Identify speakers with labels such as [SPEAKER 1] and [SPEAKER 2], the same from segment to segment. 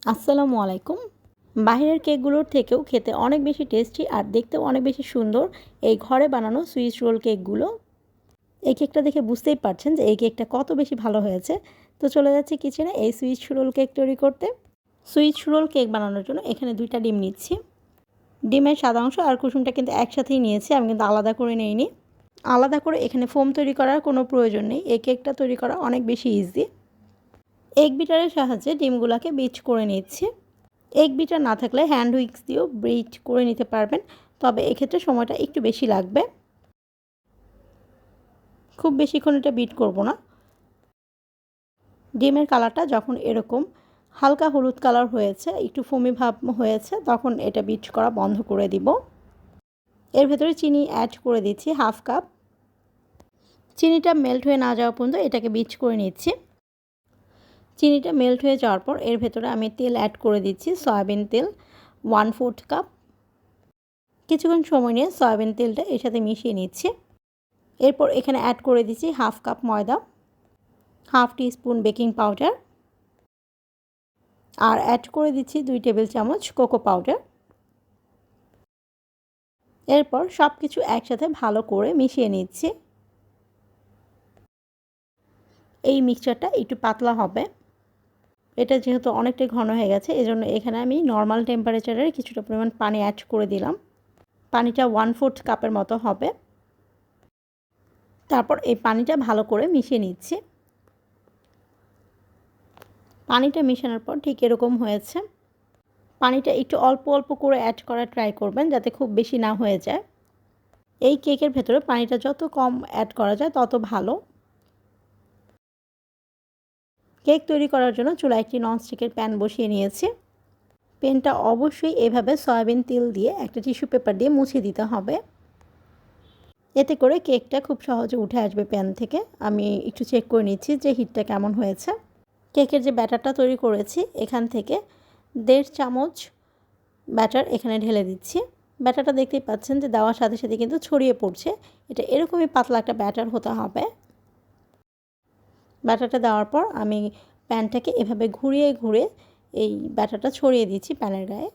[SPEAKER 1] আসসালামু আলাইকুম। বাহিরের কেকগুলোর থেকেও খেতে অনেক বেশি টেস্টি আর দেখতেও অনেক বেশি সুন্দর এই ঘরে বানানো সুইস রোল কেকগুলো। এই কেকটা দেখে বুঝতেই পারছেন যে এই কেকটা কত বেশি ভালো হয়েছে। তো চলে যাচ্ছি কিচেনে এই সুইস রোল কেক তৈরি করতে। সুইস রোল কেক বানানোর জন্য এখানে 2টা ডিম নিচ্ছি। ডিমের সাদা অংশ আর কুসুমটা কিন্তু একসাথেই নিয়েছি, আমি কিন্তু আলাদা করে নেইনি। আলাদা করে এখানে ফোম তৈরি করার কোনো প্রয়োজন নেই, এই কেকটা তৈরি করা অনেক বেশি ইজি। এগ বিটারের সাহায্যে ডিমগুলোকে বিট করে নিচ্ছি। এগ বিটার না থাকলে হ্যান্ড উইক্স দিয়েও বিট করে নিতে পারবেন, তবে এক্ষেত্রে সময়টা একটু বেশি লাগবে। খুব বেশিক্ষণ এটা বিট করব না। ডিমের কালারটা যখন এরকম হালকা হলুদ কালার হয়েছে, একটু ফোমি ভাব হয়েছে, তখন এটা বিট করা বন্ধ করে দিব। এর ভেতরে চিনি অ্যাড করে দিচ্ছি হাফ কাপ। চিনিটা মেল্ট হয়ে না যাওয়া পর্যন্ত এটাকে বিট করে নিচ্ছি। চিনিটা মেল্ট হয়ে যাওয়ার পর এর ভেতরে আমি তেল অ্যাড করে দিচ্ছি, সয়াবিন তেল 1/4 কাপ। কিছুক্ষণ সময় নিয়ে সয়াবিন তেলটা এর সাথে মিশিয়ে নিচ্ছি। এরপর এখানে অ্যাড করে দিচ্ছি হাফ কাপ ময়দা, হাফ টিস্পুন বেকিং পাউডার, আর অ্যাড করে দিচ্ছি 2 টেবিল চামচ কোকো পাউডার। এরপর সব কিছু একসাথে ভালো করে মিশিয়ে নিচ্ছি। এই মিক্সচারটা একটু পাতলা হবে, এটা যেহেতু অনেকটাই ঘন হয়ে গেছে, এজন্য এখানে আমি নর্মাল টেম্পারেচারের কিছুটা পরিমাণ পানি অ্যাড করে দিলাম। পানিটা 1/4 কাপের মতো হবে। তারপর এই পানিটা ভালো করে মিশিয়ে নিচ্ছি। পানিটা মেশানোর পর ঠিক এরকম হয়েছে। পানিটা একটু অল্প অল্প করে অ্যাড করার ট্রাই করবেন, যাতে খুব বেশি না হয়ে যায়। এই কেকের ভেতরে পানিটা যত কম অ্যাড করা যায় তত ভালো। কেক তৈরি করার জন্য চুলায় একটি ননস্টিকের প্যান বসিয়ে নিয়েছি। প্যানটা অবশ্যই এভাবে সয়াবিন তেল দিয়ে একটা টিস্যু পেপার দিয়ে মুছে দিতে হবে, এতে করে কেকটা খুব সহজে উঠে আসবে প্যান থেকে। আমি একটু চেক করে নিচ্ছি যে হিটটা কেমন হয়েছে। কেকের যে ব্যাটারটা তৈরি করেছি এখান থেকে 1.5 চামচ ব্যাটার এখানে ঢেলে দিচ্ছি। ব্যাটারটা দেখতেই পাচ্ছেন যে দেওয়ার সাথে সাথে কিন্তু ছড়িয়ে পড়ছে। এটা এরকমই পাতলা একটা ব্যাটার হতে হবে। ব্যাটারটা দেওয়ার পর আমি প্যানটাকে এভাবে ঘুরিয়ে ঘুরিয়ে এই ব্যাটারটা ছড়িয়ে দিচ্ছি প্যানের গায়ে।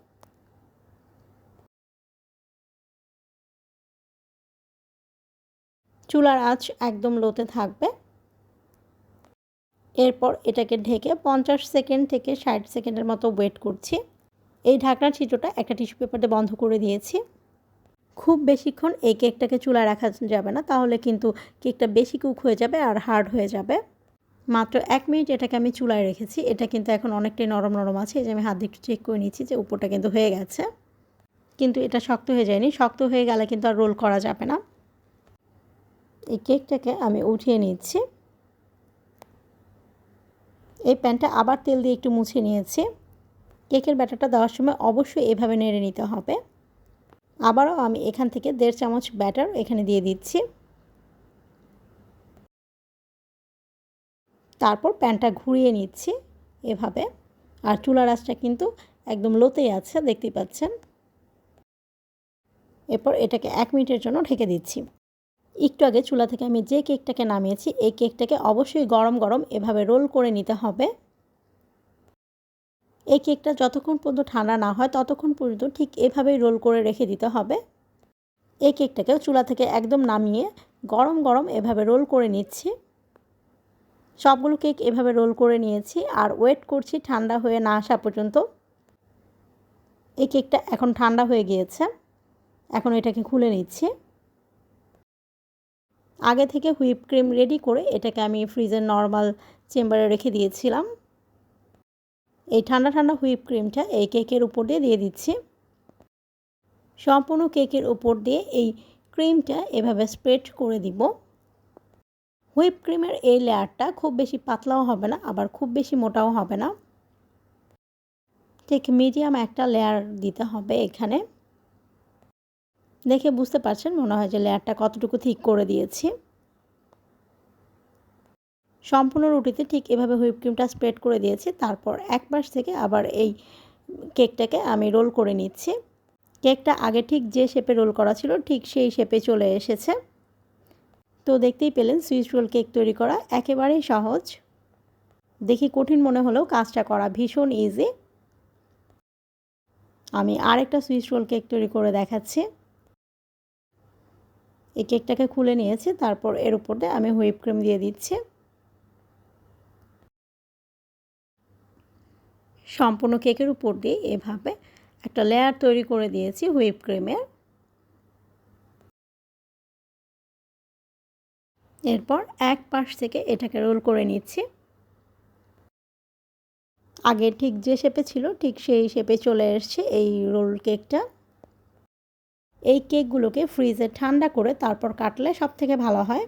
[SPEAKER 1] চুলার আঁচ একদম লোতে থাকবে। এরপর এটাকে ঢেকে 50 সেকেন্ড থেকে 60 সেকেন্ডের মতো ওয়েট করছি। এই ঢাকনার ছিদ্রটা একটা টিস্যু পেপার দিয়ে বন্ধ করে দিয়েছি। খুব বেশিক্ষণ এই কেকটাকে চুলায় রাখা যাবে না, তাহলে কিন্তু কেকটা বেশি কুক হয়ে যাবে আর হার্ড হয়ে যাবে। মাত্র 1 মিনিট এটাকে আমি চুলায় রেখেছি। এটা কিন্তু এখন অনেকটাই নরম নরম আছে। এই যে আমি হাত দিয়ে একটু চেক করে নিচ্ছি যে উপরটা কিন্তু হয়ে গেছে, কিন্তু এটা শক্ত হয়ে যায়নি। শক্ত হয়ে গেলে কিন্তু আর রোল করা যাবে না। এই কেকটাকে আমি উঠিয়ে নিচ্ছি। এই প্যানটা আবার তেল দিয়ে একটু মুছে নিয়েছি। কেকের ব্যাটারটা দেওয়ার সময় অবশ্যই এভাবে নেড়ে নিতে হবে। আবারও আমি এখান থেকে 1.5 চামচ ব্যাটার এখানে দিয়ে দিচ্ছি। তারপর প্যানটা ঘুরিয়ে নিচ্ছি এভাবে, আর চুলার আঁচটা কিন্তু একদম লোতেই আছে, দেখতেই পাচ্ছেন। এরপর এটাকে 1 মিনিটের জন্য ঢেকে দিচ্ছি। একটু আগে চুলা থেকে আমি যে কেকটাকে নামিয়েছি এই কেকটাকে অবশ্যই গরম গরম এভাবে রোল করে নিতে হবে। এই কেকটা যতক্ষণ পর্যন্ত ঠান্ডা না হয় ততক্ষণ পর্যন্ত ঠিক এভাবেই রোল করে রেখে দিতে হবে। এই কেকটাকেও চুলা থেকে একদম নামিয়ে গরম গরম এভাবে রোল করে নিচ্ছি। সবগুলো কেক এভাবে রোল করে নিয়েছি আর ওয়েট করছি ঠান্ডা হয়ে না আসা পর্যন্ত। এই কেকটা এখন ঠান্ডা হয়ে গিয়েছে। এখন এটাকে খুলে নিচ্ছি। আগে থেকে হুইপ ক্রিম রেডি করে এটাকে আমি ফ্রিজের নর্মাল চেম্বারে রেখে দিয়েছিলাম। এই ঠান্ডা ঠান্ডা হুইপ ক্রিমটা এই কেকের উপর দিয়ে দিচ্ছি। সম্পূর্ণ কেকের উপর দিয়ে এই ক্রিমটা এভাবে স্প্রেড করে দিব। হুইপ ক্রিমের এই লেয়ারটা খুব বেশি পাতলাও হবে না, আবার খুব বেশি মোটাও হবে না, ঠিক মিডিয়াম একটা লেয়ার দিতে হবে। এখানে দেখে বুঝতে পারছেন মনে হয় যে লেয়ারটা কতটুকু ঠিক করে দিয়েছি। সম্পূর্ণ রুটিতে ঠিক এভাবে হুইপ ক্রিমটা স্প্রেড করে দিয়েছি। তারপর এক পাশ থেকে আবার এই কেকটাকে আমি রোল করে নিচ্ছি। কেকটা আগে ঠিক যে শেপে রোল করা ছিল ঠিক সেই শেপে চলে এসেছে। তো দেখতেই পেলেন সুইস রোল কেক তৈরি করা একেবারেই সহজ। দেখি কঠিন মনে হলেও কাজটা করা ভীষণ ইজি। আমি আরেকটা সুইস রোল কেক তৈরি করে দেখাচ্ছি। এই কেকটাকে খুলে নিয়েছি, তারপর এর উপর দিয়ে আমি হুইপ ক্রিম দিয়ে দিচ্ছি। সম্পূর্ণ কেকের উপর দিয়ে এভাবে একটা লেয়ার তৈরি করে দিয়েছি হুইপ ক্রিমের। এরপর এক পাশ থেকে এটাকে রোল করে নিচ্ছি। আগে ঠিক যে শেপে ছিল ঠিক সেই শেপে চলে এসছে এই রোল কেকটা। এই কেকগুলোকে ফ্রিজে ঠান্ডা করে তারপর কাটলে সবথেকে ভালো হয়।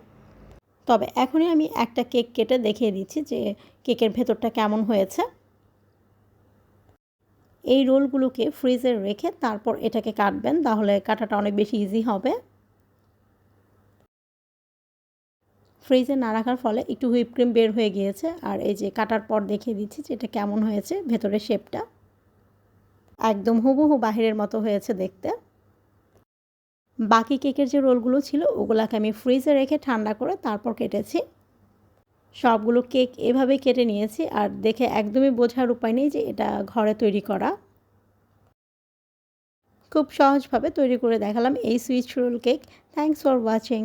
[SPEAKER 1] তবে এখনই আমি একটা কেক কেটে দেখিয়ে দিচ্ছি যে কেকের ভেতরটা কেমন হয়েছে। এই রোলগুলোকে ফ্রিজে রেখে তারপর এটাকে কাটবেন, তাহলে কাটাটা অনেক বেশি ইজি হবে। ফ্রিজে না রাখার ফলে একটু হুইপ ক্রিম বের হয়ে গিয়েছে, আর এই যে কাটার পর দেখিয়ে দিচ্ছি যে এটা কেমন হয়েছে ভেতরের শেপটা। একদম হুবহু বাহিরের মতো হয়েছে দেখতে। বাকি কেকের যে রোলগুলো ছিল ওগুলাকে আমি ফ্রিজে রেখে ঠান্ডা করে তারপর কেটেছি। সবগুলো কেক এভাবেই কেটে নিয়েছি, আর দেখে একদমই বোঝার উপায় নেই যে এটা ঘরে তৈরি করা। খুব সহজভাবে তৈরি করে দেখালাম এই switch roll cake. Thanks for watching.